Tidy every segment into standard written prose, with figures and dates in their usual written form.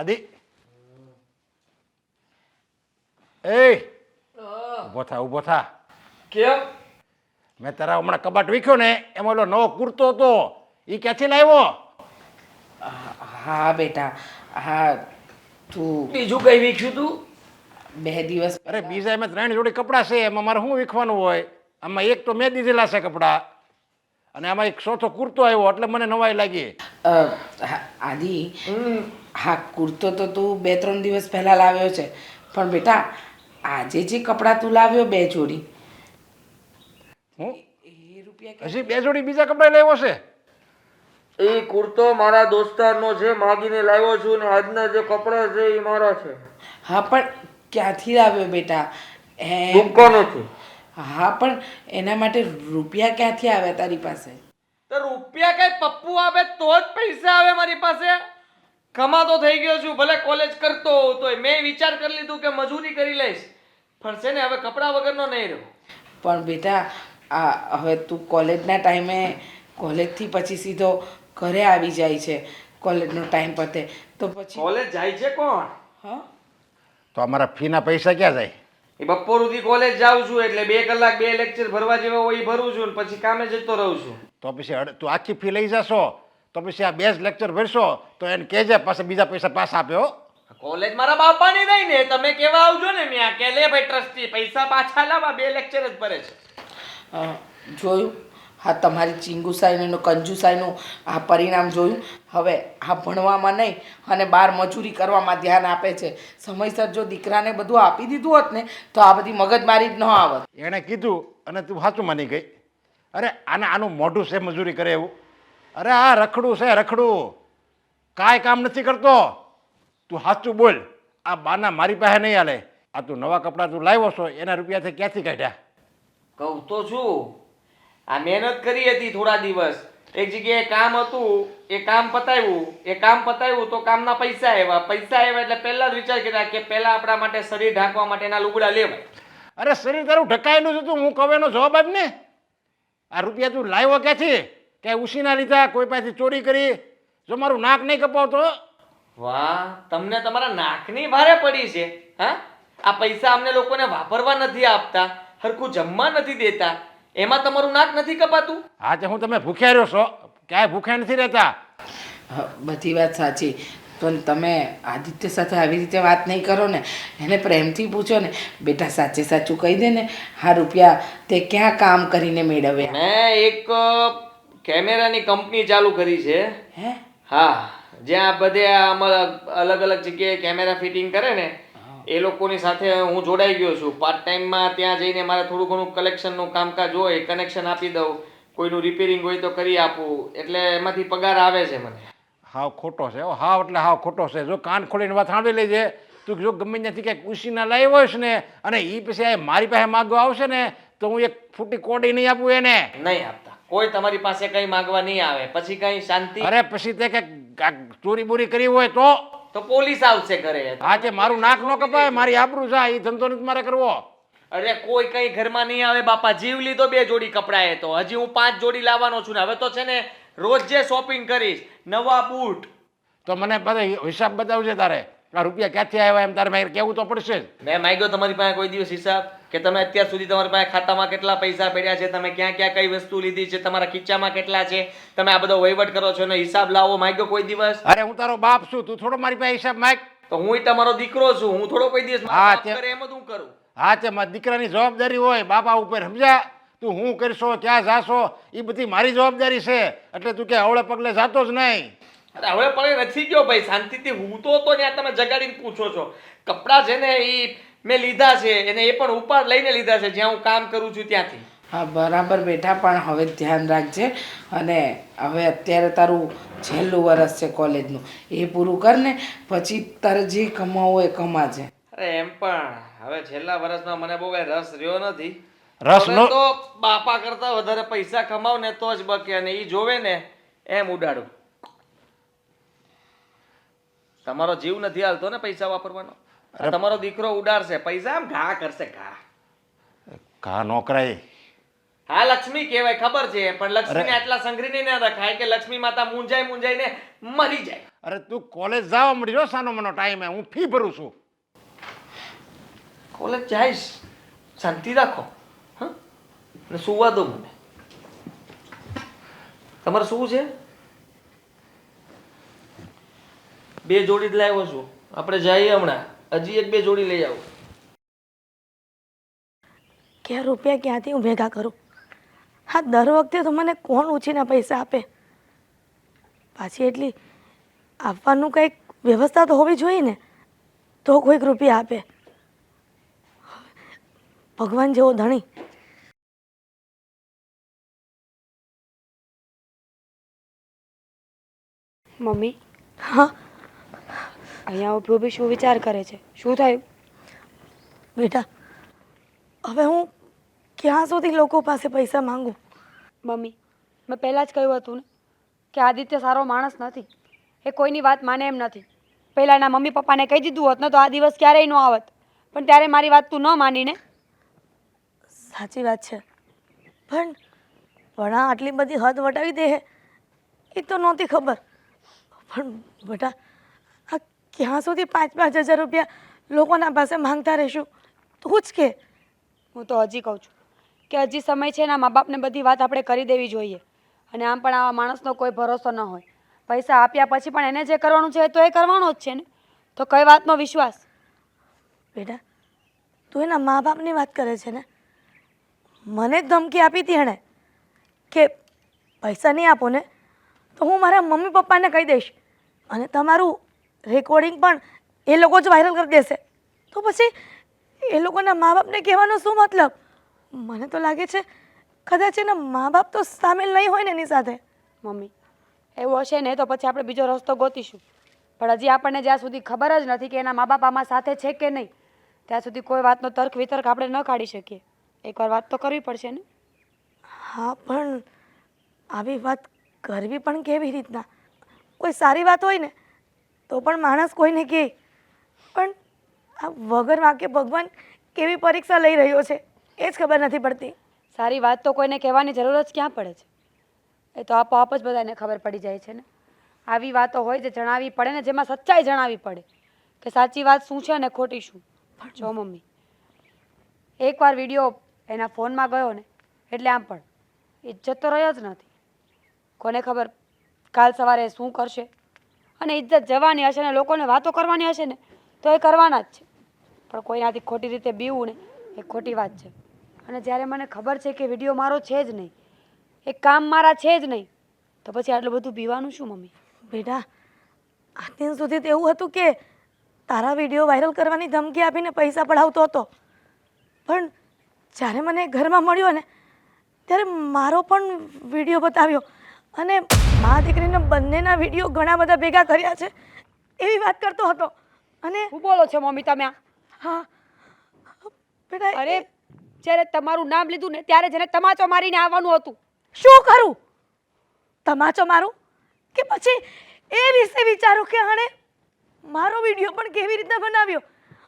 આદિ એ ઊભો થા કેમ? મેં તારા હમણાં કબાટ વીખ્યો ને એમાં ઓલો નવો કુર્તો હતો એ ક્યાંથી લાવ્યો? હા બેટા, હા તું બીજું કઈ વીખ્યું તું? 2 દિવસ અરે બીજા એમાં 3 જોડી કપડાં છે, એમાં મારે શું વીખવાનું હોય? આમાં એક તો મેં દીધેલા છે કપડાં અને આમાં એક ચોથો કુર્તો આવ્યો એટલે મને નવાઈ લાગી. આદિ, હા કુર્તો તો તું 2-3 દિવસ પહેલા લાવ્યો છે, પણ બેટા આજે જે કપડાં તું લાવ્યો 2 જોડી હું એ રૂપિયા હજી 2 જોડી બીજા કપડાં લાવ્યો છે? એ કુર્તો મારા દોસ્તારનો છે, માગીને લાવ્યો છું ને આજના જે કપડાં છે એ મારા છે. હા પણ ક્યાંથી લાવ્યો બેટા? દુકાનેથી. હા પણ એના માટે રૂપિયા ક્યાંથી આવ્યા તારી પાસે? તો રૂપિયા કઈ પપ્પુ આપે તો જ પૈસા આવે મારી પાસે. કમાતો થઈ ગયો છું, ભલે કોલેજ કરતો હોઉં તોય મેં વિચાર કરી લીધું કે મજૂરી કરી લઈશ, પણ છે ને હવે કપડાં વગરનો નહીં રહું. પણ બેટા આ હવે તું કોલેજના ટાઈમે કોલેજથી પછી સીધો ઘરે આવી જાય છે, કોલેજનો ટાઈમ પતે તો પછી કોલેજ જાય છે કોણ? હા તો અમારા ફીના પૈસા ક્યાં જાય? એ બપોર સુધી કોલેજ જાઉં છું એટલે 2 કલાક 2 લેક્ચર ભરવા જેવા હોય એ ભરું છું ને પછી કામે જતો રહું છું. તો પછી તું આખી ફી લઈ જશો તો પછી આ 2 જ લેક્ચર ભરશો તો એને કહેજે પાસે બીજા પૈસા પાછા આપ્યો. કોલેજ મારા બાપાની નહીં ને, તમે કેવા આવજો ને ત્યાં કે લે ભાઈ ટ્રસ્ટી પૈસા પાછા લાવવા, 2 લેક્ચર જ ભરે છે. જોયું? હા તમારી ચીંગુસાઈનું કંજુસાઈનું આ પરિણામ જોયું? હવે આ ભણવામાં નહીં અને બહાર મજૂરી કરવામાં ધ્યાન આપે છે. સમયસર જો દીકરાને બધું આપી દીધું હોત ને તો આ બધી મગજમારી જ ન આવત. એણે કીધું અને તું સાચું માની ગઈ. અરે આનું મોઢું છે મજૂરી કરે એવું? અરે આ રખડું છે રખડું, કાંઈ કામ નથી કરતો. તું સાચું બોલ, આ બાના મારી પાસે નહીં હાલે. આ તું નવા કપડાં તું લાવ્યો છો એના રૂપિયાથી ક્યાંથી કાઢ્યા? કહું તો છું, આ મહેનત કરી હતી થોડા દિવસ, એક જગ્યાએ કામ હતું એ કામ પતાવ્યું તો કામના પૈસા આવ્યા એટલે પહેલા જ વિચાર કર્યા કે પહેલા આપણા માટે શરીર ઢાંકવા માટેના લુગડા લેવાય. અરે શરીર તારું ઢકાયેલું જ હતું, હું કહું એનો જવાબ આપ ને. આ રૂપિયા તું લાવ્યો ક્યાંથી? ક્યાંય ઉછીના લીધા, કોઈ પાસેથી ચોરી કરી? જો મારું નાક નહીં કપાવતો. વાહ, તમને તમારા નાકની ભારે પડી છે. હા, આ પૈસા અમને લોકોને વાપરવા નથી આપતા, હરખું જમવા નથી દેતા, એમાં તમારું નાક નથી કપાતું? હા તે હું તમે ભૂખ્યા રહ્યો છો, ક્યાંય ભૂખ્યા નથી રહેતા. બધી વાત સાચી, પણ તમે આદિત્ય સાથે આવી રીતે વાત નહીં કરો ને, એને પ્રેમથી પૂછો ને, બેટા સાચે સાચું કહી દે ને, આ રૂપિયા તે ક્યાં કામ કરીને મેળવ્યા? મેં એક કેમેરાની કંપની ચાલુ કરી છે. હે? હા, જ્યાં બધે આમાં અલગ અલગ જગ્યાએ કેમેરા ફિટિંગ કરે ને એ લોકોની સાથે હું જોડાઈ ગયો છું. પાર્ટ ટાઈમમાં ત્યાં જઈને મારે થોડું ઘણું કલેક્શનનું કામકાજ હોય, કનેક્શન આપી દઉં, કોઈનું રિપેરિંગ હોય તો કરી આપું, એટલે એમાંથી પગાર આવે છે મને. હાવ ખોટો છે, હાવ એટલે હાવ ખોટો છે. જો કાન ખોલીને વાત સાંભળી લેજે. તું જો ગમે ત્યાંથી ક્યાંક ઉછીના લાવ્યો હોઈશ ને અને એ પછી આ મારી પાસે માગવા આવશે ને તો હું એક ફૂટી કોડી નહીં આપું એને. નહીં આપતા, કોઈ તમારી પાસે કઈ માંગવા નહીં આવે. પછી કઈ શાંતિ? અરે પછી તે કંઈક ચોરી બોરી કરી હોય તો પોલીસ આવશે ઘરે. હા તે મારું નાક ન કપાય, મારી આબરૂ જાય, એ ધંધો નથી મારે કરવો. અરે કોઈ કઈ ઘરમાં નહીં આવે બાપા. જીવ લીધો 2 જોડી કપડાએ તો હજી હું 5 જોડી લાવવાનો છું ને હવે તો છે ને રોજ જે શોપિંગ કરીશ, નવા બૂટ. તો મને બધા હિસાબ બતાવજે તારે, આ રૂપિયા ક્યાંથી આવ્યા એમ તારે મારે કહેવું તો પડશે જ. મેં માંગ્યો તમારી પાસે કોઈ દિવસ હિસાબ? કે તમે અત્યાર સુધી તમારી પાસે ખાતામાં કેટલા પૈસા પડ્યા છે, તમે ક્યાં ક્યાં કઈ વસ્તુ લીધી છે, તમારા ખીચામાં કેટલા છે, તમે આ બધો વહીવટ કરો છો એનો હિસાબ લાવો માંગ્યો કોઈ દિવસ? અરે હું તારો બાપ છું, તું થોડો મારી પાસે હિસાબ માંગ. તો હું તમારો દીકરો છું, હું થોડો કોઈ દિવસ હા, મારા બાપ કરે એમ જ હું કરું. હા તે મારા દીકરાની જવાબદારી હોય બાપા ઉપર, સમજ્યા? તું હું કરશો, ક્યાં જાશો, એ બધી મારી જવાબદારી છે, એટલે તું કે અવળે પગલે જાતો જ નહીં. અરે હવે પણ નથી ગયો ભાઈ, શાંતિથી હું તો ત્યાં તમે જગાડીને પૂછો છો. કપડાં છે ને એ મેં લીધા છે એને, એ પણ ઉપાડ લઈને લીધા છે જ્યાં હું કામ કરું છું ત્યાંથી. હા બરાબર બેટા, પણ હવે ધ્યાન રાખજે. અને હવે અત્યારે તારું છેલ્લું વર્ષ છે કોલેજનું, એ પૂરું કર ને પછી તારે જે કમાવું એ કમાજે. અરે એમ પણ હવે છેલ્લા વર્ષમાં મને બહુ કઈ રસ રહ્યો નથી. રસ હવે નો તો બાપા કરતા વધારે પૈસા કમાવ ને તો જ બકે, અને ઈ જોવે ને એમ ઉડાડું. તમારો જીવ નથી હાલતો ને પૈસા વાપરવાનો. આ તમારો દીકરો ઉડાડશે પૈસા, આમ ઘા કરશે ઘા. ઘા નો કરાય. હા લક્ષ્મી કહેવાય ખબર છે, પણ લક્ષ્મીને આટલા સંઘરીને ન રખાય કે લક્ષ્મી માતા મૂંઝાઈને મરી જાય. અરે તું કોલેજ જવા મળ્યો સાનો મનો ટાઈમે, હું ફી ભરું છું. કોલેજ જઈશ, શાંતિ રાખો. હા, ને સુવા દો મને. તમારે શું છે? 2 જોડી જ લાવ્યો છું. આપણે જઈએ હમણાં, હજી 1-2 જોડી લઈ આવું. કે રૂપિયા ક્યાંથી હું ભેગા કરું? હા, દર વખતે તો મને કોણ ઉછીના પૈસા આપે? પાછી એટલી આપવાનું કંઈક વ્યવસ્થા તો હોવી જોઈએ ને, તો કોઈક રૂપિયા આપે. ભગવાન જેવો ધણી. મમ્મી, હા અહીંયા ઊભી ઊભી શું વિચાર કરે છે? શું થયું? બેટા, હવે હું ક્યાં સુધી લોકો પાસે પૈસા માંગુ? મમ્મી, મેં પહેલાં જ કહ્યું હતું ને કે આદિત્ય સારો માણસ નથી. એ કોઈની વાત માને એમ નથી. પહેલાં એના મમ્મી પપ્પાને કહી દીધું હોત ને તો આ દિવસ ક્યારેય ન આવત. પણ ત્યારે મારી વાત તું ન માનીને. સાચી વાત છે, પણ આ આટલી બધી હદ વટાવી દે એ તો નહોતી ખબર. પણ બેટા, આ ક્યાં સુધી 5-5 હજાર રૂપિયા લોકોના પાસે માંગતા રહીશું? તું જ કે. હું તો હજી કહું છું કે હજી સમય છે, એના મા બાપને બધી વાત આપણે કરી દેવી જોઈએ. અને આમ પણ આવા માણસનો કોઈ ભરોસો ન હોય. પૈસા આપ્યા પછી પણ એને જે કરવાનું છે તો એ કરવાનો જ છે ને. તો કઈ વાતનો વિશ્વાસ? બેટા, તું એના મા બાપની વાત કરે છે ને? મને જ ધમકી આપી હતી એણે કે પૈસા નહીં આપો ને તો હું મારા મમ્મી પપ્પાને કહી દઈશ અને તમારું રેકોર્ડિંગ પણ એ લોકો જ વાયરલ કરી દેશે. તો પછી એ લોકોના મા બાપને કહેવાનો શું મતલબ? મને તો લાગે છે કદાચ એના મા બાપ તો સામેલ નહીં હોય ને એની સાથે. મમ્મી, એવું હશે ને તો પછી આપણે બીજો રસ્તો ગોતીશું. પણ હજી આપણને જ્યાં સુધી ખબર જ નથી કે એના મા બાપ આમાં સાથે છે કે નહીં, ત્યાં સુધી કોઈ વાતનો તર્ક વિતર્ક આપણે ન કાઢી શકીએ. એકવાર વાત તો કરવી પડશે ને. હા, પણ આવી વાત કરવી પણ કેવી રીતના? કોઈ સારી વાત હોય ને તો પણ માણસ કોઈને કહે, પણ આ વગર વાંકે ભગવાન કેવી પરીક્ષા લઈ રહ્યો છે એ જ ખબર નથી પડતી. સારી વાત તો કોઈને કહેવાની જરૂર જ ક્યાં પડે છે? એ તો આપોઆપ જ બધાને ખબર પડી જાય છે ને. આવી વાતો હોય જે જણાવવી પડે ને, જેમાં સચ્ચાઈ જણાવવી પડે કે સાચી વાત શું છે અને ખોટી શું. જો મમ્મી, એકવાર વિડીયો એના ફોનમાં ગયો ને એટલે આમ પણ ઇજ્જત તો રહ્યો જ નથી. કોને ખબર કાલ સવારે શું કરશે? અને ઇજ્જત જવાની હશે ને લોકોને વાતો કરવાની હશે ને તો એ કરવાના જ છે. પણ કોઈનાથી ખોટી રીતે બીવું ને એ ખોટી વાત છે. અને જ્યારે મને ખબર છે કે વિડીયો મારો છે જ નહીં, એ કામ મારા છે જ નહીં, તો પછી આટલું બધું બીવાનું શું મમ્મી? બેટા, આજ દિન સુધી તો એવું હતું કે તારા વિડીયો વાયરલ કરવાની ધમકી આપીને પૈસા પડાવતો હતો, પણ જ્યારે મને ઘરમાં મળ્યો ને ત્યારે મારો પણ વિડીયો બતાવ્યો અને મા દીકરીના બંનેના વિડીયો ઘણા બધા ભેગા કર્યા છે એવી વાત કરતો હતો. અને શું બોલો છો મમ્મી તમે આ? હા બેટા, અરે જ્યારે તમારું નામ લીધું ને ત્યારે જેને તમાચો મારીને આવવાનું હતું. શું કરું? તમાચો મારું કે પછી એ વિશે વિચારું કે આણે મારો વિડીયો પણ કેવી રીતે બનાવ્યો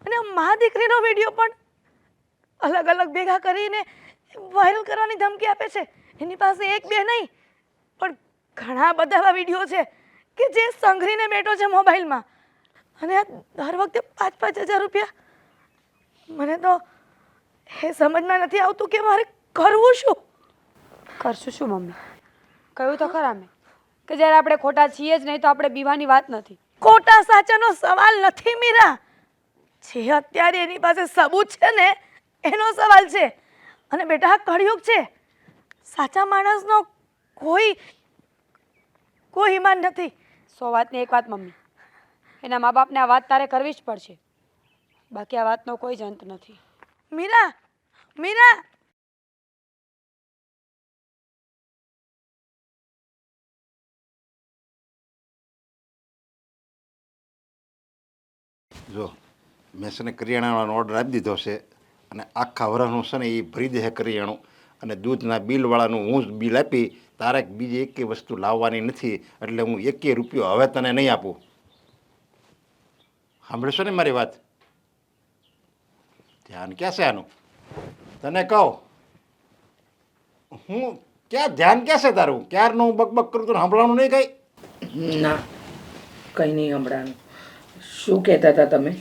અને મા દીકરીનો વિડીયો પણ અલગ અલગ ભેગા કરીને વાયરલ કરવાની ધમકી આપે છે. એની પાસે 1-2 નહીં પણ ઘણા બધા એવા વિડીયો છે કે જે સંઘરીને બેઠો છે મોબાઈલમાં. અને આ દર વખતે 5-5 હજાર રૂપિયા. મને તો એ સમજમાં નથી આવતું કે મારે કરવું શું? કરશું શું મમ્મી? કહ્યું તો ખરા મેં કે જ્યારે આપણે ખોટા છીએ જ નહીં તો આપણે બીવાની વાત નથી. ખોટા સાચાનો સવાલ નથી મીરા. જે અત્યારે એની પાસે સબૂત છે ને એનો સવાલ છે. અને બેટા, આ કળિયુગ છે. સાચા માણસનો કોઈ ઈમાન નથી. 100 વાતની એક વાત મમ્મી, એના મા બાપને આ વાત તારે કરવી જ પડશે, બાકી આ વાતનો કોઈ જ અંત નથી. મીરા, મીરા, જો મેં છે ને કરિયાણાનો ઓર્ડર આપી દીધો છે અને આખા વરસનું છે ને એ ભરી દે કરિયાણું અને દૂધના બિલવાળાનું હું જ બિલ આપી. તારે બીજી એકેય વસ્તુ લાવવાની નથી, એટલે હું 1 રૂપિયો હવે તને નહીં આપું. સાંભળશો ને મારી વાત? ધ્યાન ક્યાં છે આનું? તને કહું હું ક્યાં ધ્યાન ક્યાં છે તારું? ક્યારનું હું બકબક કરું તો સાંભળવાનું નહીં કઈ? ના કંઈ નહીં હમણાં. શું કહેતા હતા તમે?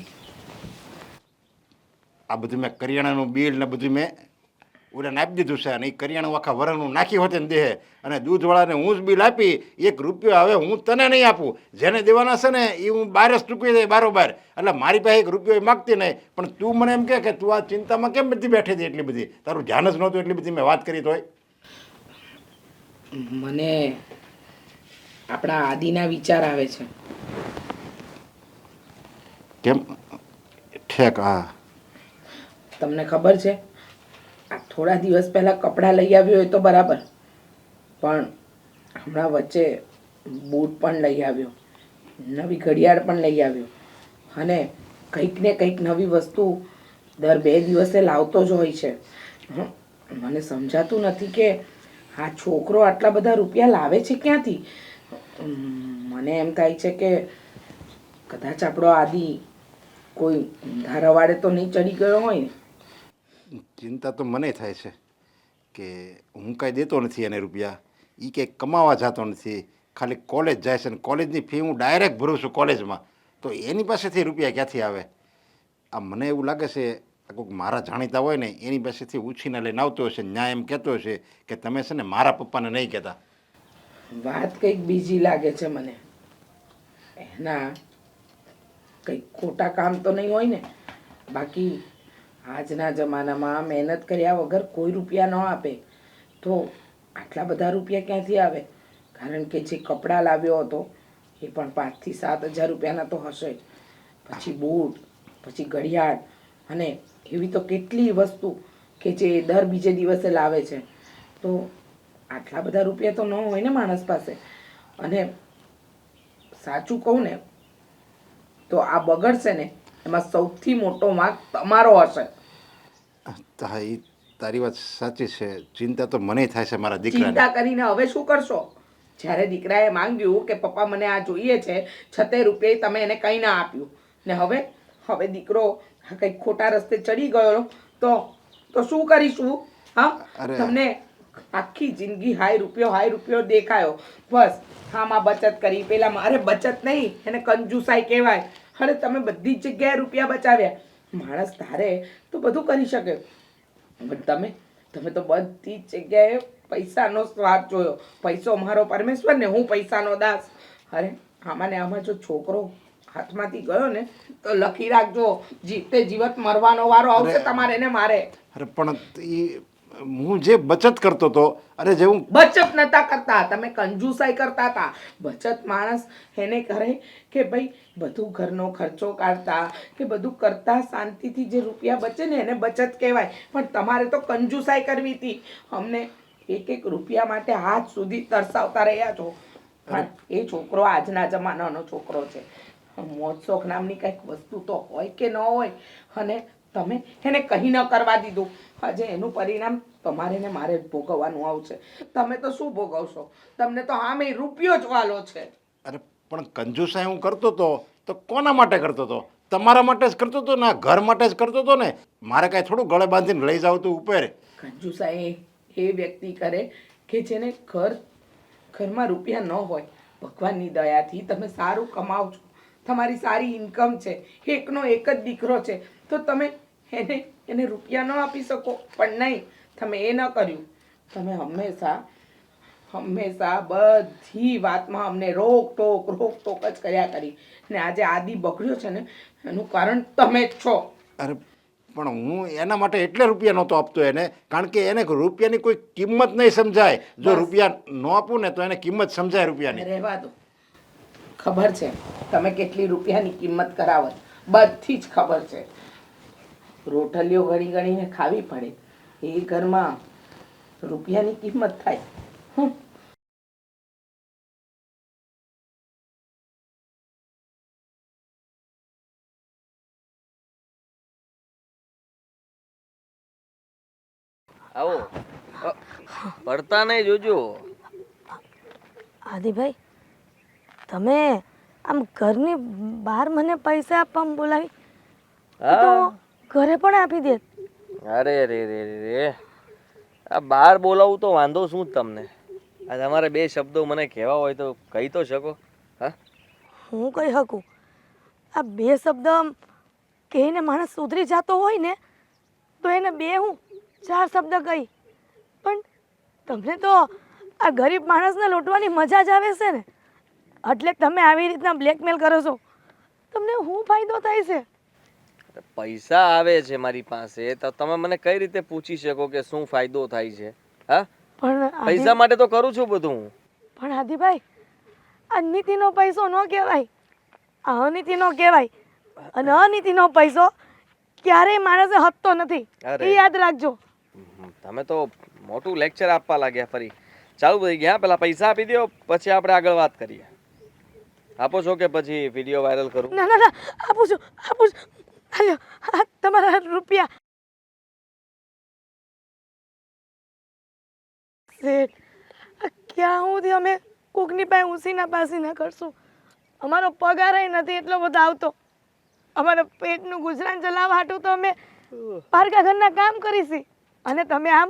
આ બધું મેં કરિયાણાનું બિલ ને બધું મેં ઓલાને આપી દીધું છે, અને એ કરિયાણું આખા વરણનું નાખી હોતે ને દેહે, અને દૂધવાળાને હું જ બિલ આપી 1 રૂપિયો હવે હું તને નહીં આપું. જેને દેવાના છે ને એ હું બહાર જ ચૂકવી દે બારોબાર. એટલે મારી પાસે 1 રૂપિયો માગતી નહીં. પણ તું મને એમ કે તું આ ચિંતામાં કેમ બધી બેઠી હતી? એટલી બધી તારું ધ્યાન જ નહોતું, એટલી બધી મેં વાત કરી તોય. મને આપણા આદિના વિચાર આવે છે. કેમ? ઠેક. હા, તમને ખબર છે આ થોડા દિવસ પહેલાં કપડાં લઈ આવ્યો હોય તો બરાબર, પણ હમણાં વચ્ચે બૂટ પણ લઈ આવ્યો, નવી ઘડિયાળ પણ લઈ આવ્યો, અને કંઈક ને કંઈક નવી વસ્તુ દર 2 દિવસે લાવતો જ હોય છે. મને સમજાતું નથી કે આ છોકરો આટલા બધા રૂપિયા લાવે છે ક્યાંથી. મને એમ થાય છે કે કદાચ આપણો આદિ કોઈ ધારાવાળે તો નહીં ચડી ગયો હોય ને. ચિંતા તો મને થાય છે કે હું કાંઈ દેતો નથી એને રૂપિયા, એ કંઈક કમાવા જતો નથી, ખાલી કોલેજ જાય છે, ને કોલેજની ફી હું ડાયરેક્ટ ભરું છું કોલેજમાં, તો એની પાસેથી રૂપિયા ક્યાંથી આવે? આ મને એવું લાગે છે આ કોઈક મારા જાણીતા હોય ને એની પાસેથી ઉછીને લઈને આવતો હશે, ન્યાય એમ કહેતો હશે કે તમે છે ને મારા પપ્પાને નહીં કહેતા. વાત કંઈક બીજી લાગે છે મને. એના કંઈક ખોટા કામ તો નહીં હોય ને? બાકી આજના જમાનામાં મહેનત કર્યા વગર કોઈ રૂપિયા ન આપે, તો આટલા બધા રૂપિયા ક્યાંથી આવે? કારણ કે જે કપડાં લાવ્યો હતો એ પણ 5 થી 7 હજાર રૂપિયાના તો હશે જ. પછી બૂટ, પછી ઘડિયાળ, અને એવી તો કેટલી વસ્તુ કે જે દર બીજે દિવસે લાવે છે. તો આટલા બધા રૂપિયા તો ન હોય ને માણસ પાસે. અને સાચું કહું ને તો આ બગડશે ને એમાં સૌથી મોટો વાંક તમારો હશે. હા, એ તારી વાત સાચી છે. ચિંતા તો મને થાય છે મારા દીકરાને. ચિંતા કરીને હવે શું કરશો? જ્યારે દીકરાએ માંગ્યું કે પપ્પા મને આ જોઈએ છે, 76 રૂપિયા તમે એને કંઈ ના આપ્યું, ને હવે દીકરો કંઈક ખોટા રસ્તે ચડી ગયો તો શું કરીશું? હા, તમને આખી જિંદગી હાય રૂપિયો દેખાયો, બસ આમાં બચત કરી, પેલા મારે બચત નહીં, એને કંજુસાઈ કહેવાય. અરે તમે બધી જ જગ્યાએ રૂપિયા બચાવ્યા. માણસ ધારે તો બધું કરી શકે, પણ તમે તો બધી જ જગ્યાએ પૈસાનો સ્વાદ જોયો. પૈસો મારો પરમેશ્વર ને હું પૈસાનો દાસ. અરે આમાં ને આમાં જો છોકરો હાથમાંથી ગયો ને તો લખી રાખજો, જીતે જીવત મરવાનો વારો આવશે તમારે ને મારે. અરે પણ એ હું જે બચત કરતો હતો, અરે જે હું બચત નતા કરતા, તમે કંજુસાઈ કરતા હતા. બચત માણસ એને કરે કે ભાઈ બધું ઘરનો ખર્ચો કાઢતા કે બધું કરતા શાંતિથી જે રૂપિયા બચે ને એને બચત કહેવાય. પણ તમારે તો કંજુસાઈ કરવી હતી. અમને 1 રૂપિયા માટે હાથ સુધી તરસાવતા રહ્યા છો. પણ એ છોકરો આજના જમાનાનો છોકરો છે. મોજ શોખ નામની કંઈક વસ્તુ તો હોય કે ન હોય, અને તમે એને કંઈ ન કરવા દીધું. આજે એનું પરિણામ તમારે ને મારે જ ભોગવવાનું આવશે. તમે તો શું ભોગવશો? તમને તો આમે રૂપિયો જ વાલો છે. અરે પણ કંજુસાઈ હું કરતો હતો તો કોના માટે કરતો હતો? તમારા માટે જ કરતો હતો ને, ઘર માટે જ કરતો હતો ને. મારે કાંઈ થોડું ગળે બાંધીને લઈ જાવ તું ઉપર. કંજુસાઈ એ વ્યક્તિ કરે કે જેને ઘરમાં રૂપિયા ન હોય. ભગવાનની દયાથી તમે સારું કમાવ છો, તમારી સારી ઇન્કમ છે, એકનો એક જ દીકરો છે, તો તમે એને રૂપિયા ન આપી શકો? પણ નહીં, તમે એ ન કર્યું. તમે હંમેશા બધી વાતમાં અમને રોકટોક જ કર્યા કરી, ને આજે આદિ બગડ્યો છે ને એનું કારણ તમે જ છો. અરે પણ હું એના માટે એટલે રૂપિયા નહોતો આપતો એને, કારણ કે એને રૂપિયાની કોઈ કિંમત નહીં સમજાય. જો રૂપિયા ન આપું ને તો એને કિંમત સમજાય રૂપિયાની. રહેવા દો, ખબર છે તમે કેટલી રૂપિયાની કિંમત કરાવત, બધી જ ખબર છે. રોટલીઓ ગણીને ખાવી પડે, એ ઘરમાં રૂપિયાની કિંમત થાય. આવો પડતા નહીં જોજો. આદિભાઈ, તમે આમ ઘરની બહાર મને પૈસા આપવા બોલાવી તો ઘરે પણ આપી દે. અરે રે રે રે, આ બહાર બોલાવું તો વાંધો શું જ તમને? આ તમારે બે શબ્દો મને કહેવા હોય તો કહી તો શકો. હા, હું કહી શકું? આ બે શબ્દ કહીને માણસ સુધરી જતો હોય ને તો એને બે હું 4 શબ્દ કહી. પણ તમને તો આ ગરીબ માણસને લૂંટવાની મજા જ આવે છે ને, એટલે તમે આવી રીતના બ્લેકમેલ કરો છો. તમને શું ફાયદો થાય છે? પૈસા આવે છે મારી પાસે તો તમે મને કઈ રીતે પૂછી શકો કે શું ફાયદો થાય છે? હા, પણ પૈસા માટે તો કરું છું બધું હું. પણ આદિભાઈ, આ નીતિનો પૈસો ન કહેવાય, આ અનીતિનો કહેવાય. અને અનીતિનો પૈસો ક્યારેય માણસે હટતો નથી, અરે. એ યાદ રાખજો. તમે તો મોટું લેક્ચર આપવા લાગ્યા ફરી. ચાલુ થઈ ગયા. પેલા પૈસા આપી દો, પછી આપણે આગળ વાત કરીએ. આપો છો કે પછી વિડીયો વાયરલ કરું? ના ના ના, આપું છું. હાલો, આ તમારા રૂપિયા. શેઠ, આ ક્યાં સુધી અમે કોકની પાસે ઉસીના પાસીના કરશું? અમારો પગાર નથી એટલો બધો આવતો. અમારા પેટનું ગુજરાન ચલાવવા હાટું તો અમે પારકા ઘરના કામ કરીશી, અને તમે આમ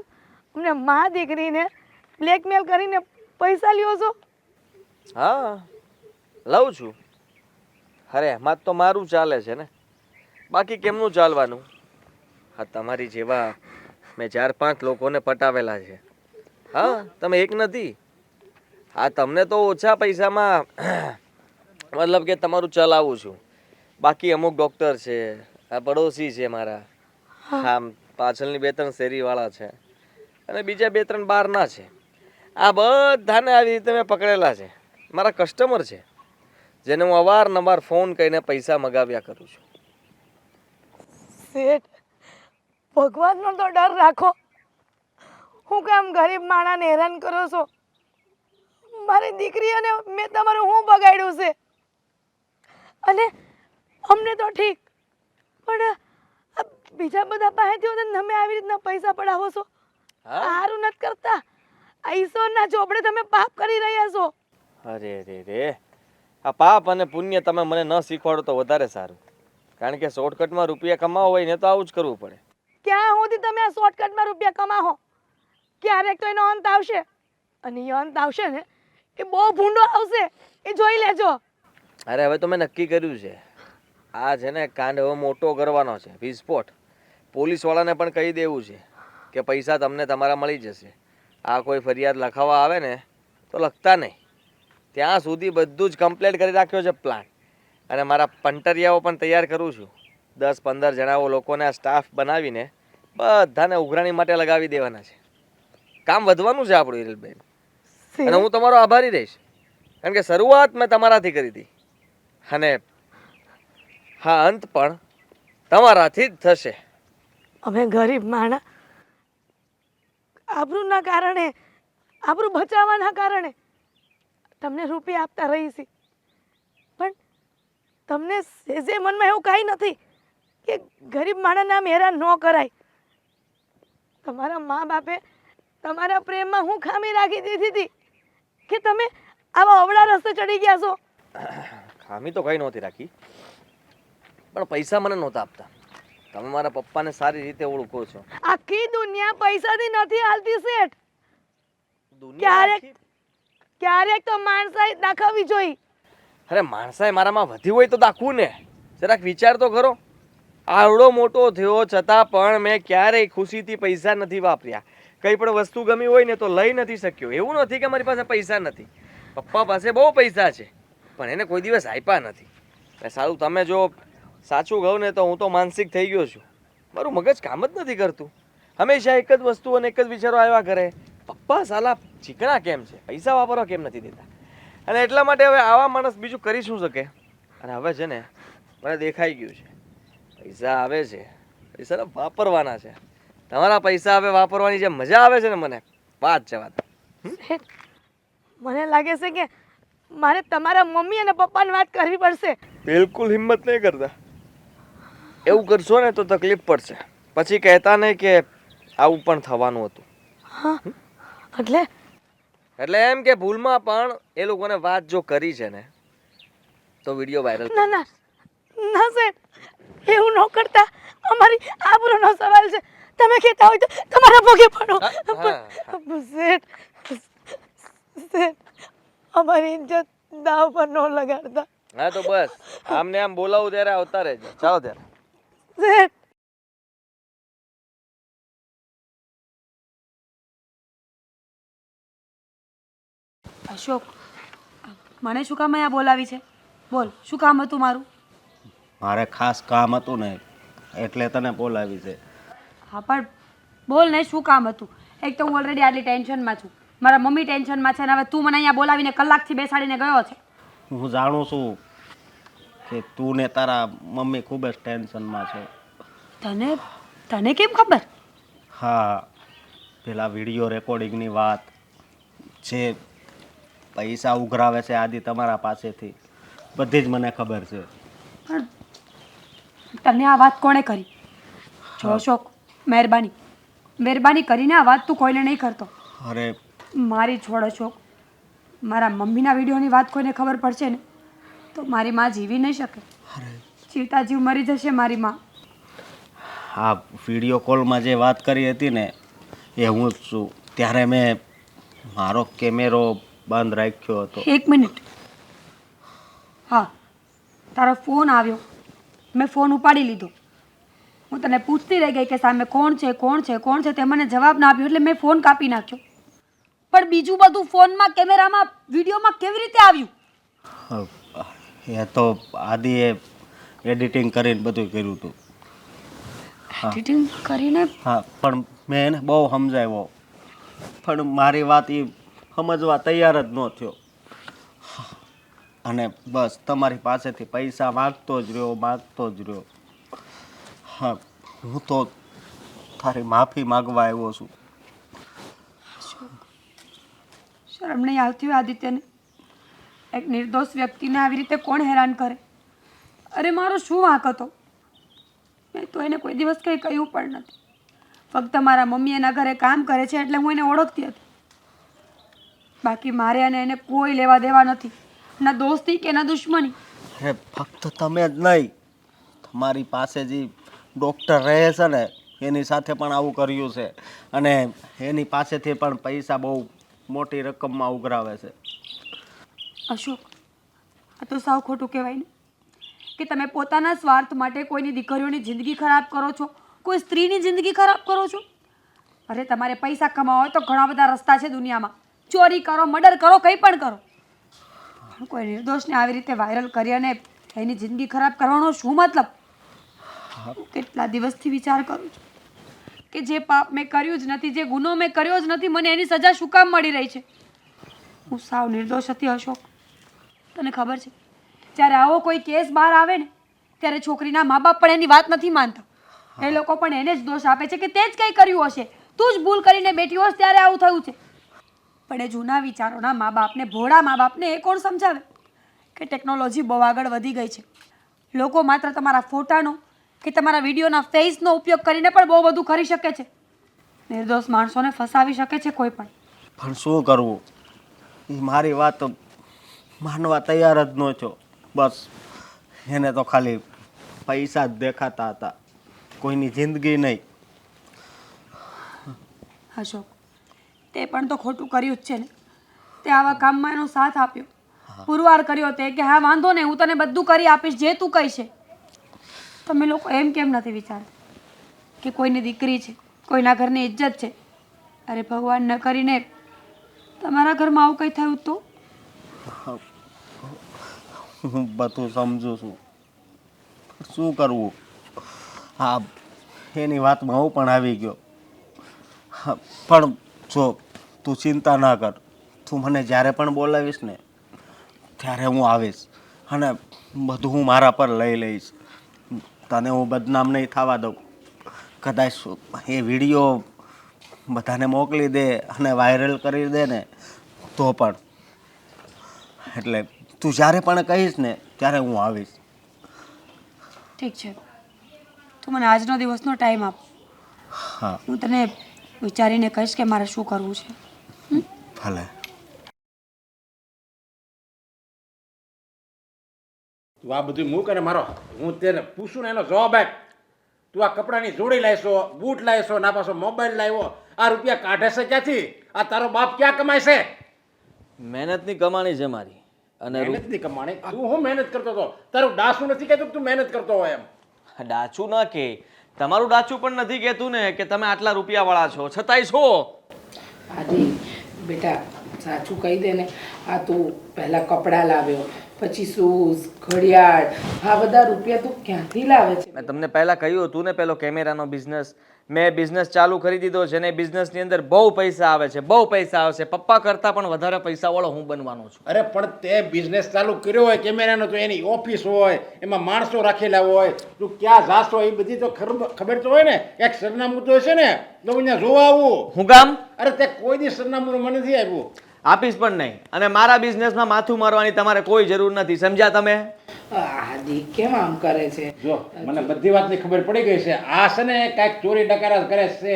અમને માં દીકરીને બ્લેકમેલ કરીને પૈસા લ્યો છો. હા, લઉં છું. અરે એમાં તો મારું ચાલે છે ને, બાકી કેમનું ચાલવાનું? હા, તમારી જેવા મેં 4-5 લોકોને પટાવેલા છે. હા, તમે એક નથી. હા, તમને તો ઓછા પૈસામાં મતલબ કે તમારું ચલાવું છું. બાકી અમુક ડૉક્ટર છે, આ પડોશી છે મારા, હા પાછળની 2-3 શેરીવાળા છે, અને બીજા 2-3 બહારના છે. આ બધાને આવી રીતે મેં પકડેલા છે. મારા કસ્ટમર છે, જેને હું અવારનવાર ફોન કરીને પૈસા મગાવ્યા કરું છું. શેઠ, ભગવાનનો તો ડર રાખો. હું કામ ગરીબ માણાને હેરાન કરો છો? મારી દીકરી અને મેં તમારું હું બગાડ્યું છે? અને અમને તો ઠીક, પણ આ બીજા બધા પાસેથી તમે આવી રીતના પૈસા પડાવો છો, હા, સારું નથી કરતા. આ ઈશ્વરના ચોપડે તમે પાપ કરી રહ્યા છો. અરે રે રે, આ પાપ અને પુણ્ય તમે મને ન શીખવાડો તો વધારે સારું. કારણ કે શોર્ટકટમાં રૂપિયા કમાવો હોય ને તો આવું જ કરવું પડે. ક્યાં સુધી તમે આ શોર્ટકટમાં રૂપિયા કમાવો? ક્યારેક તો એનો અંત આવશે, અને એ અંત આવશે ને એ બહુ ભૂંડો આવશે, એ જોઈ લેજો. અરે હવે તો મેં નક્કી કર્યું છે. આ છે ને કાંડ હવે મોટો કરવાનો છે, વિસ્ફોટ. પોલીસવાળાને પણ કહી દેવું છે કે પૈસા તમને તમારા મળી જશે. આ કોઈ ફરિયાદ લખાવવા આવે ને તો લખતા નહીં. ત્યાં સુધી બધું જ કમ્પ્લીટ કરી રાખ્યો છે પ્લાન. અને મારા પંટરિયાઓ પણ તૈયાર કરું છું. 10-15 જણાઓ લોકોને આ સ્ટાફ બનાવીને બધાને ઉઘરાણી માટે લગાવી દેવાના છે. કામ વધવાનું છે આપણું હિરલબેન, અને હું તમારો આભારી રહીશ. કારણ કે શરૂઆત મેં તમારાથી કરી હતી, અને હા, અંત પણ તમારાથી જ થશે. અમે ગરીબ માણા આબરૂના કારણે, આબરૂ બચાવવાના કારણે તમને રૂપિયા આપતા રહી છીએ, પણ તમને સેજે મનમાં એવું કાંઈ નથી કે ગરીબ માણસને આમ હેરાન ન કરાય. તમારા મા બાપે તમારા પ્રેમમાં હું ખામી રાખી દીધી હતી કે તમે આવા અવળા રસ્તે ચડી ગયા છો? ખામી તો કઈ નહોતી રાખી, પણ પૈસા મને નહોતા આપતા. તમે મારા પપ્પાને સારી રીતે ઓળખો છો. આખી દુનિયા પૈસાથી નથી હાલતી શેઠ. દુનિયા ક્યારેક ક્યારેક તો માણસાઈ દાખવવી જોઈએ. અરે માણસાએ મારામાં વધી હોય તો દાખવું ને. જરાક વિચાર તો કરો. આવડો મોટો થયો છતાં પણ મેં ક્યારેય ખુશીથી પૈસા નથી વાપર્યા. કંઈ પણ વસ્તુ ગમી હોય ને તો લઈ નથી શક્યો. એવું નથી કે મારી પાસે પૈસા નથી. પપ્પા પાસે બહુ પૈસા છે, પણ એને કોઈ દિવસ આપ્યા નથી. અને સારું, તમે જો સાચું કહું ને તો હું તો માનસિક થઈ ગયો છું. મારું મગજ કામ જ નથી કરતું. હંમેશા એક જ વસ્તુ અને એક જ વિચારો આવ્યા કરે. પપ્પા સાલા ચીકણા કેમ છે, પૈસા વાપરવા કેમ નથી દેતા? અને એટલા માટે હવે આવા માણસ બીજું કરી શું શકે? અને હવે છે ને મને દેખાઈ ગયું છે, પૈસા આવે છે, પૈસાને વાપરવાના છે. તમારા પૈસા હવે વાપરવાની જે મજા આવે છે ને, મને વાત જવા દો. શેઠ, મને લાગે છે કે મારે તમારા મમ્મી અને પપ્પાને વાત કરવી પડશે. બિલકુલ હિંમત નહીં કરતા. એવું કરશો ને તો તકલીફ પડશે. પછી કહેતા નહીં કે આવું પણ થવાનું હતું. હા, એટલે એમ કે ભૂલમાં પણ એ લોકોને વાત જો કરી છે ને તો વિડીયો વાયરલ. ના ના ના શેઠ, એવું ન કરતા. અમારી આબરૂનો સવાલ છે. તમે કહેતા હોય તો તમારા પગે પડો શેઠ શેઠ અમારી ઇજ્જત દાવ પર ન લગાડતા હા તો બસ આમને આમ બોલાવું ત્યારે આવતા રહેજો ચાલો ત્યારે શેઠ અશોક, મને શું કામ અહીંયા બોલાવી છે? બોલ, શું કામ હતું મારું? મારે ખાસ કામ હતું ને એટલે તને બોલાવી છે. હા પણ બોલ ને, શું કામ હતું? એક તો હું ઓલરેડી આટલી ટેન્શનમાં છું, મારા મમ્મી ટેન્શનમાં છે, અને હવે તું મને અહીંયા બોલાવીને કલાકથી બેસાડીને ગયો છે. હું જાણું છું કે તું ને તારા મમ્મી ખૂબ જ ટેન્શનમાં છો. તને તને કેમ ખબર? હા, પેલા વિડીયો રેકોર્ડિંગની વાત, જે પૈસા ઉઘરાવે છે આદિ તમારા પાસેથી, બધી જ મને ખબર છે. પણ તને આ વાત કોણે કરી? જો અશોક, મહેરબાની મહેરબાની કરીને આ વાત તું કોઈને નહીં કરતો. અરે મારી છોડ અશોક, મારા મમ્મીના વિડીયોની વાત કોઈને ખબર પડશે ને તો મારી માં જીવી નહીં શકે. જીવતા જીવ મરી જશે મારી માં. આ વિડીયો કોલમાં જે વાત કરી હતી ને એ હું જ છું. ત્યારે મેં મારો કેમેરો બંધ રાખ્યો હતો. એક મિનિટ. હા, તારો ફોન આવ્યો, મેં ફોન ઉપાડી લીધો. હું તને પૂછતી રહી ગઈ કે સામે કોણ છે કોણ છે કોણ છે, તે મને જવાબ ના આપ્યો એટલે મેં ફોન કાપી નાખ્યો. પણ બીજું બધું ફોનમાં, કેમેરામાં, વિડીયોમાં કેવી રીતે આવ્યું? એ તો આદિએ એડિટિંગ કરીને બધું કર્યું હતું. એડિટિંગ કરીને? હા, પણ મેં એને બહુ સમજાવ્યો, પણ મારી વાત એ સમજવા તૈયાર જ ન થયો. અને બસ તમારી પાસેથી પૈસા માગતો જ રહ્યો. હા, હું તો તારી માફી માગવા આવ્યો છું. શરમ નહીં આવતી હોય આદિત્યને? એક નિર્દોષ વ્યક્તિને આવી રીતે કોણ હેરાન કરે? અરે મારો શું વાંક હતો? મેં તો એને કોઈ દિવસ કંઈ કહ્યું પણ નથી. ફક્ત મારા મમ્મી એના ઘરે કામ કરે છે એટલે હું એને ઓળખતી હતી. બાકી મારે અને એને કોઈ લેવા દેવા નથી, ના દોસ્તી કે ના દુશ્મની. હે, ફક્ત તમે જ નહીં, તમારી પાસે જે ડૉક્ટર રહે છે ને એની સાથે પણ આવું કર્યું છે, અને એની પાસેથી પણ પૈસા બહુ મોટી રકમમાં ઉઘરાવે છે. અશોક, આ તો સાવ ખોટું કહેવાય ને કે તમે પોતાના સ્વાર્થ માટે કોઈની દીકરીઓની જિંદગી ખરાબ કરો છો, કોઈ સ્ત્રીની જિંદગી ખરાબ કરો છો. અરે તમારે પૈસા કમાવા હોય તો ઘણા બધા રસ્તા છે દુનિયામાં. ચોરી કરો, મર્ડર કરો, કંઈ પણ કરો. પણ કોઈ નિર્દોષને આવી રીતે વાયરલ કરી અને એની જિંદગી ખરાબ કરવાનો શું મતલબ? હું કેટલા દિવસથી વિચાર કરું છું કે જે પાપ મેં કર્યું જ નથી, જે ગુનો મેં કર્યો જ નથી, મને એની સજા શું કામ મળી રહી છે? હું સાવ નિર્દોષ હતી અશોક. તને ખબર છે, જ્યારે આવો કોઈ કેસ બહાર આવે ને ત્યારે છોકરીના મા બાપ પણ એની વાત નથી માનતા. એ લોકો પણ એને જ દોષ આપે છે કે તે જ કંઈ કર્યું હશે, તું જ ભૂલ કરીને બેઠી હોશ ત્યારે આવું થયું છે. પણ એ જૂના વિચારોના મા બાપને, ભોળા મા બાપને એ કોણ સમજાવે કે ટેકનોલોજી બહુ આગળ વધી ગઈ છે. લોકો માત્ર તમારા ફોટાનો કે તમારા વિડીયોના ફેસનો ઉપયોગ કરીને પણ બહુ બધું કરી શકે છે. નિર્દોષ માણસોને ફસાવી શકે છે કોઈ પણ. પણ શું કરવું? એ મારી વાત માનવા તૈયાર જ ન થયો. બસ એને તો ખાલી પૈસા જ દેખાતા હતા, કોઈની જિંદગી નહીં. અશોક, તે પણ તો ખોટું કર્યું જ છે ને. તે આવા કામમાં એનો સાથ આપ્યો, પુરવાર કર્યો તે કે હા વાંધો નહીં, હું તને બધું કરી આપીશ જે તું કહીશે. તમે લોકો એમ કેમ નથી વિચારતા કે કોઈની દીકરી છે, કોઈના ઘરની ઇજ્જત છે? અરે ભગવાન ન કરીને તમારા ઘરમાં આવું કંઈ થયું તો? હું બધું સમજુ છું, શું કરવું? હા, એની વાતમાં હું પણ આવી ગયો. હા, પણ જો તું ચિંતા ના કર, તું મને જ્યારે પણ બોલાવીશ ને ત્યારે હું આવીશ, અને બધું હું મારા પર લઈ લઈશ. તને હું બદનામ નહીં થવા દઉં. કદાચ એ વિડીયો બધાને મોકલી દે અને વાયરલ કરી દે ને તો પણ, એટલે તું જ્યારે પણ કહીશ ને ત્યારે હું આવીશ. ઠીક છે, તું મને આજનો દિવસનો ટાઈમ આપ. હા હું તને વિચારીને કહીશ કે મારે શું કરવું છે. ભલે. તું આ બધું મૂક અને મારો હું તેને પૂછું ને એનો જવાબ આપ. તું આ કપડાની જોડી લાવીશો, બૂટ લાવીશો, ના પાછો મોબાઈલ લાવ્યો, આ રૂપિયા કાઢે છે ક્યાંથી? આ તારો બાપ ક્યાં કમાય છે? મહેનતની કમાણી છે મારી. અને મહેનતની કમાણી? તું હું મહેનત કરતો હતો? તારું ડાસું નથી કહેતું કે તું મહેનત કરતો હોય એમ? ડાચું ના કે, તમારું ડાચું પણ નથી કહેતું ને કે તમે આટલા રૂપિયાવાળા છો, છતાંય છો. આદિ બેટા સાચું કહી દે ને, આ તું પહેલાં કપડાં લાવ્યો, પછી શૂઝ, ઘડિયાળ, આ બધા રૂપિયા તું ક્યાંથી લાવે છે? મેં તમને પહેલા કહ્યું હતું ને, પેલો કેમેરાનો બિઝનેસ મેં બિઝનેસ ચાલુ કરી દીધો છે ને, એ બિઝનેસની અંદર બહુ પૈસા આવે છે, બહુ પૈસા આવશે. પપ્પા કરતાં પણ વધારે પૈસાવાળો હું બનવાનો છું. અરે પણ તે બિઝનેસ ચાલુ કર્યો હોય કેમેરાનો, તો એની ઓફિસ હોય, એમાં માણસો રાખેલા હોય, તું ક્યાં જાશો એ બધી તો ખબર તો હોય ને. એક સરનામું તો હશે ને, તો અહીંયા જોવા આવું. હું કામ અરે તે કોઈ દી સરનામું મને નથી આવ્યું. આપીશ પણ નહીં. અને મારા બિઝનેસમાં માથું મારવાની તમારે કોઈ જરૂર નથી, સમજ્યા તમે? આદિ કેમ આમ કરે છે? જો મને બધી વાતની ખબર પડી ગઈ છે. આ છે ને કાંઈક ચોરી ડકારા કરે છે.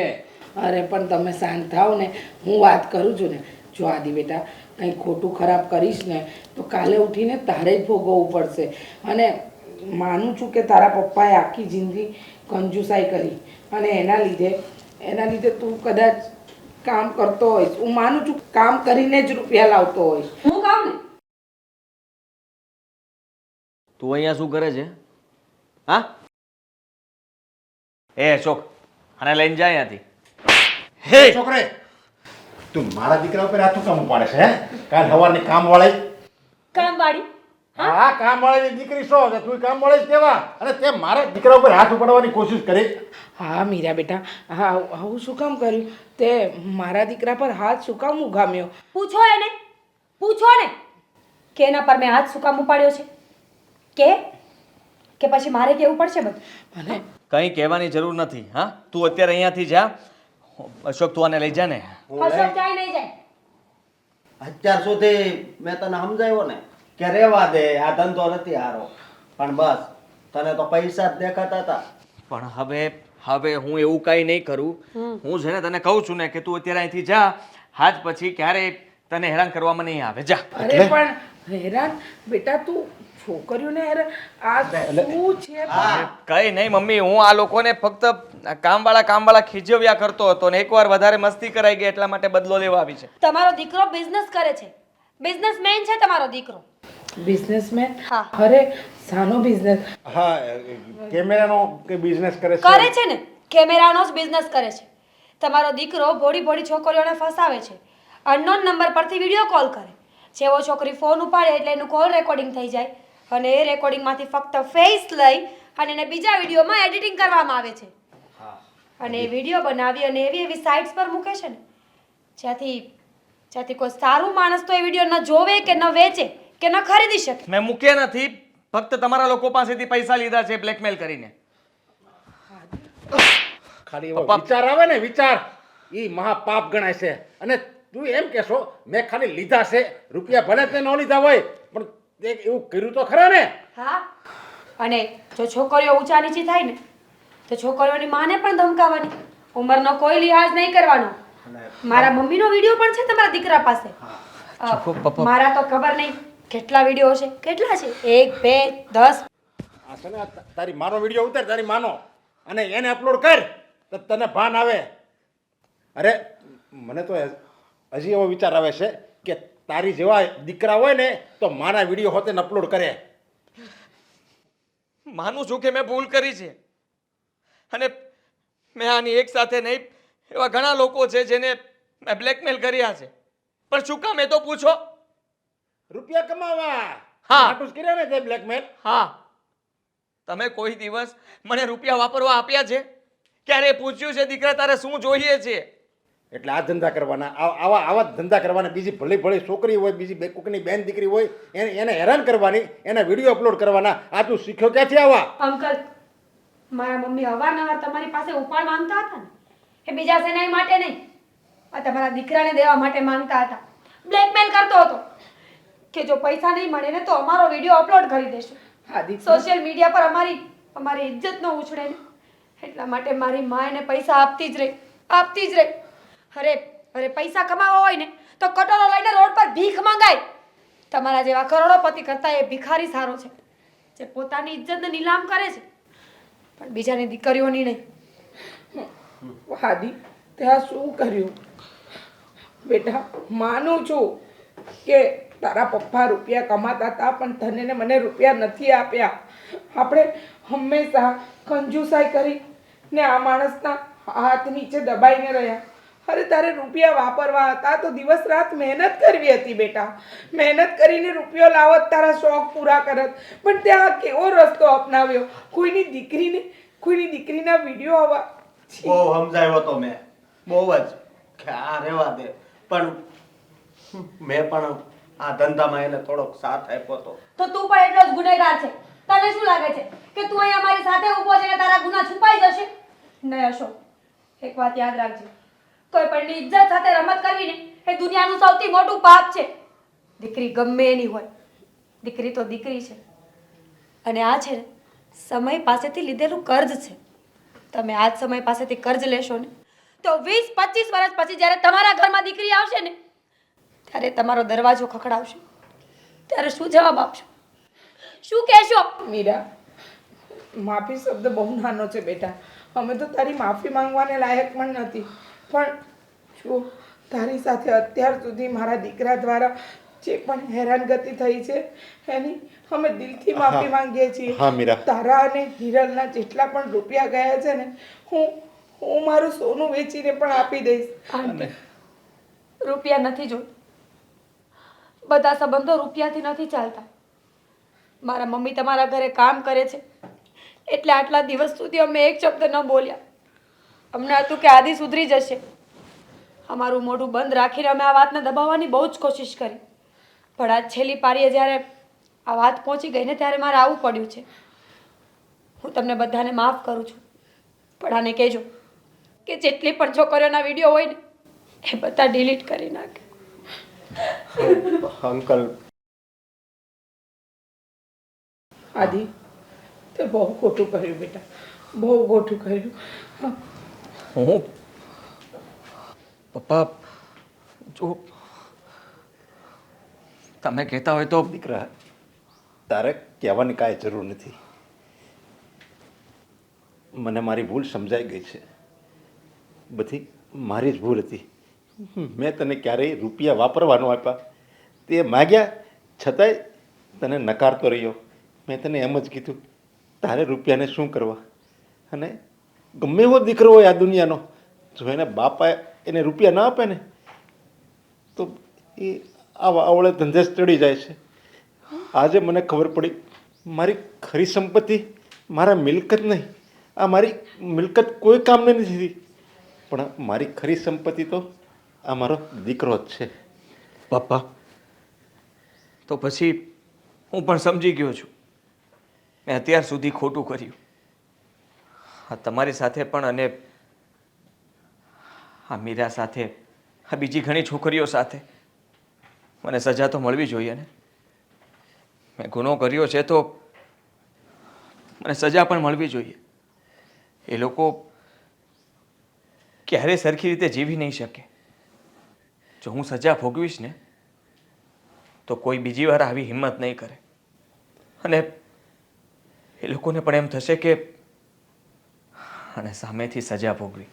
અરે પણ તમે શાંત થાવ ને, હું વાત કરું છું ને. જો આદિ બેટા કંઈ ખોટું ખરાબ કરીશ ને તો કાલે ઉઠીને તારે જ ભોગવવું પડશે. અને માનું છું કે તારા પપ્પાએ આખી જિંદગી કંજુસાઈ કરી અને એના લીધે તું કદાચ કામ કરતો હોઈશ. હું માનું છું કામ કરીને જ રૂપિયા લાવતો હોઈશ. હું કામ ને તું અહીંયા શું કરે છે? હા, એ અશોક, આને લઈને જા અહીંયાથી. હે છોકરે, તું મારા દીકરા ઉપર હાથું કામ ઉપાડે છે? હે, કાલ સવારની કામવાળી? કામવાળી હા, કામવાળીની દીકરી છો કે તું કામવાળી જ કહેવા? અને તે મારા દીકરા ઉપર હાથ ઉપાડવાની કોશિશ કરી? હા મીરા બેટા, હા આવું શું કામ કર્યું? તે મારા દીકરા પર હાથ શું કામ ઉગામ્યો? પૂછો એને, પૂછો ને કે એના પર મેં હાથ શું કામ ઉપાડ્યો છે? કે પછી મારે કેવું પડશે બધું? મને કંઈ કહેવાની જરૂર નથી. હા, તું અત્યારે અહીંયાથી જા. અશોક, તું આને લઈ જા ને. અશોક જાય નહીં જાય. અત્યાર સુધી મેં તને સમજાવ્યો ને કે રેવા દે, આ ધંધો નથી હારો. પણ બસ તને તો પૈસા જ દેખાતા હતા. પણ હવે હું એવું કાંઈ નહીં કરું. હું છે ને તને કહું છું ને કે તું અત્યારે અહીંથી જા. હાજ પછી ક્યારેય તને હેરાન કરવામાં નહીં આવે. જા. અરે પણ હેરાન બેટા, તું છોકરીઓને હેરાન આ શું છે? કઈ નહીં મમ્મી, હું આ લોકોને ફક્ત કામવાળા ખીજવ્યા કરતો હતો ને એકવાર વધારે મસ્તી કરાઈ ગઈ એટલા માટે બદલો લેવા આવી છે. તમારો દીકરો બિઝનેસ કરે છે, બિઝનેસમેન છે તમારો દીકરો. બિઝનેસમેન? હા. અરે સાનો બિઝનેસ? હા, કેમેરાનો કે બિઝનેસ કરે છે? કરે છે ને, કેમેરાનો જ બિઝનેસ કરે છે. તમારો દીકરો ભોળી છોકરીઓને ફસાવે છે. અનનોન નંબર પરથી વિડીયો કોલ કરે. જેવો છોકરી ફોન ઉપાડે એટલે એનું કોલ રેકોર્ડિંગ થઈ જાય અને એ રેકોર્ડિંગમાંથી ફક્ત ફેસ લઈ અને એને બીજા વિડીયોમાં એડિટિંગ કરવામાં આવે છે. અને એ વિડીયો બનાવી અને એવી સાઇટ્સ પર મૂકે છે ને જ્યાંથી કોઈ સારું માણસ તો એ વિડીયો ન જોવે કે ન વેચે કે ન ખરીદી શકે. મેં મૂક્યા નથી, ફક્ત તમારા લોકો પાસેથી પૈસા લીધા છે બ્લેકમેલ કરીને. ખાલી એવો વિચાર આવે ને, વિચાર એ મહાપાપ ગણાય છે. અને તું એમ કહેશો મેં ખાલી લીધા છે, રૂપિયા ભલે તે ન લીધા હોય પણ તે એવું કર્યું તો ખરા ને? હા, અને જો છોકરીઓ ઊંચા નીચી થાય ને તો છોકરીઓની માને પણ ધમકાવવાની, ઉંમરનો કોઈ લિહાઝ નહીં કરવાનો. મારા મમ્મીનો વિડીયો પણ છે તમારા દીકરા પાસે. મારા તો ખબર નહીં કેટલા વિડીયો છે. કેટલા છે? 1, 2, 10. આ છે ને તારી માનો વિડીયો ઉતાર, તારી માનો, અને એને અપલોડ કર તો તને ભાન આવે. અરે મને તો હજી એવો વિચાર આવે છે કે તારી જેવા દીકરા હોય ને તો મારા વિડીયો હોતે ને અપલોડ કરે. માનું છું કે મેં ભૂલ કરી છે અને મેં આની એક સાથે નહીં, એવા ઘણા લોકો છે જેને મેં બ્લેકમેલ કર્યા છે. પણ શું કામ એ તો પૂછો. રૂપિયા કમાવા. હા. આટલું જ કર્યા ને તે બ્લેકમેલ. હા, તમે કોઈ દિવસ મને રૂપિયા વાપરવા આપ્યા છે? ક્યારે પૂછ્યું છે દીકરા તારે શું જોઈએ છે? એટલે આ ધંધા કરવાના, આવા ધંધા કરવાના. બીજી ભલી છોકરી હોય, બીજી કોકની બેન દીકરી હોય, એને હેરાન કરવાની, એના વિડીયો અપલોડ કરવાના. આ તું શીખ્યો ક્યાંથી આવા? અંકલ, મારા મમ્મી અવારનવાર તમારી પાસે ઉપાડ માંગતા હતા ને, એ બીજા સેનાઈ માટે નહીં, આ તમારા દીકરાને દેવા માટે માંગતા હતા. બ્લેકમેલ કરતો હતો કે જો પૈસા નહીં મળે ને તો અમારો વિડીયો અપલોડ કરી દેશું, સોશિયલ મીડિયા પર અમારી ઇજ્જત ન ઉછળે ને, એટલા માટે મારી મા એને પૈસા આપતી જ રહી. અરે પૈસા કમાવા હોય ને તો કટોરો લઈને રોડ પર ભીખ માંગાય. તમારા જેવા કરોડોપતિ કરતા એ ભિખારી સારો છે જે પોતાની ઇજ્જતને નીલામ કરે છે. પણ બીજાની દીકરીઓની નહીં. આદિ તે આ શું કર્યું? બેટા માનું છું કે તારા પપ્પા રૂપિયા કમાતા હતા પણ તને ને મને રૂપિયા નથી આપ્યા. આપણે હંમેશા કંજુસાઈ કરી ને આ માણસના હાથ નીચે દબાઈને રહ્યા. અરે તારે રૂપિયા વાપરવા હતા તો દિવસ રાત મહેનત કરવી હતી બેટા. મહેનત કરીને રૂપિયો લાવત, તારા શોખ પૂરા કરત. પણ ત્યાં કેવો રસ્તો અપનાવ્યો? કોઈની દીકરીના વિડીયો આવવા. બહુ સમજાવ્યો તો મેં, બહુ જ કે આ રહેવા દે, પણ મેં પણ આ ધંધામાં એને થોડોક સાથ આપ્યો હતો. તો તું પણ એટલો જ ગુનેગાર છે. તને શું લાગે છે કે તું અહીંયા મારી સાથે ઊભો છે ને તારા ગુના છુપાઈ જશે? નહીં અશોક, એક વાત યાદ રાખજે, કોઈ પણની ઇજ્જત સાથે રમત કરવી ને એ દુનિયાનું સૌથી મોટું પાપ છે. દીકરી ગમે એની હોય, દીકરી તો દીકરી છે. અને આ છે ને સમય પાસેથી લીધેલું કર્જ છે. તમે આજ સમય પાસેથી કર્જ લેશો ને તો 20-25 વર્ષ પછી જ્યારે તમારા ઘરમાં દીકરી આવશે ને ત્યારે તમારો દરવાજો ખખડાવશે, ત્યારે શું જવાબ આપશો? શું કહેશો? મીરા, માફી શબ્દ બહુ નાનો છે બેટા. અમે તો તારી માફી માંગવાને લાયક પણ નથી. પણ જો તારી સાથે અત્યાર સુધી મારા દીકરા દ્વારા જે પણ હેરાનગતિ થઈ છે એની અમે દિલથી માફી માંગીએ છીએ. હા મીરા. તારા અને હિરલના જેટલા પણ રૂપિયા ગયા છે ને હું મારું સોનું વેચીને પણ આપી દઈશ. આંટી, રૂપિયા નથી જોઈતા. બધા સંબંધો રૂપિયાથી નથી ચાલતા. મારા મમ્મી તમારા ઘરે કામ કરે છે એટલે આટલા દિવસ સુધી અમે એક શબ્દ ન બોલ્યા. અમને હતું કે આદિ સુધરી જશે. અમારું મોઢું બંધ રાખીને અમે આ વાતને દબાવવાની બહુ જ કોશિશ કરી. પણ આ છેલ્લી પારીએ જ્યારે આ વાત પહોંચી ગઈ ને ત્યારે મારે આવવું પડ્યું છે. હું તમને બધાને માફ કરું છું, પણ આને કહેજો કે જેટલી પણ છોકરીઓના વિડીયો હોય ને એ બધા ડિલીટ કરી નાખે. અંકલ, આદિ, તે બહુ ખોટું કર્યું બેટા, બહુ ખોટું કર્યું. હું પપ્પા, જો તમે કહેતા હોય તો દીકરા, તારે કહેવાની કાંઈ જરૂર નથી. મને મારી ભૂલ સમજાઈ ગઈ છે. બધી મારી જ ભૂલ હતી. મેં તને ક્યારેય રૂપિયા વાપરવાનો આપ્યા, તે માગ્યા છતાંય તને નકારતો રહ્યો. મેં તને એમ જ કીધું તારે રૂપિયાને શું કરવા. અને ગમે એવો દીકરો હોય આ દુનિયાનો, જો એને બાપા એને રૂપિયા ના આપે ને તો એ આવા આવડે ધંધે જ ચડી જાય છે. આજે મને ખબર પડી મારી ખરી સંપત્તિ મારા મિલકત નહીં. આ મારી મિલકત કોઈ કામની નથી, પણ મારી ખરી સંપત્તિ તો આ મારો દીકરો જ છે. પપ્પા, તો પછી હું પણ સમજી ગયો છું મેં અત્યાર સુધી ખોટું કર્યું. હા, તમારી સાથે પણ અને આ મીરા સાથે, આ બીજી ઘણી છોકરીઓ સાથે મને સજા તો મળવી જોઈએ ને. મેં ગુનો કર્યો છે તો મને સજા પણ મળવી જોઈએ. એ લોકો ક્યારેય સરખી રીતે જીવી નહીં શકે. જો હું સજા ભોગવીશ ને તો કોઈ બીજી વાર આવી હિંમત નહીં કરે. અને એ લોકોને પણ એમ થશે કે અને સામેથી સજા ભોગવી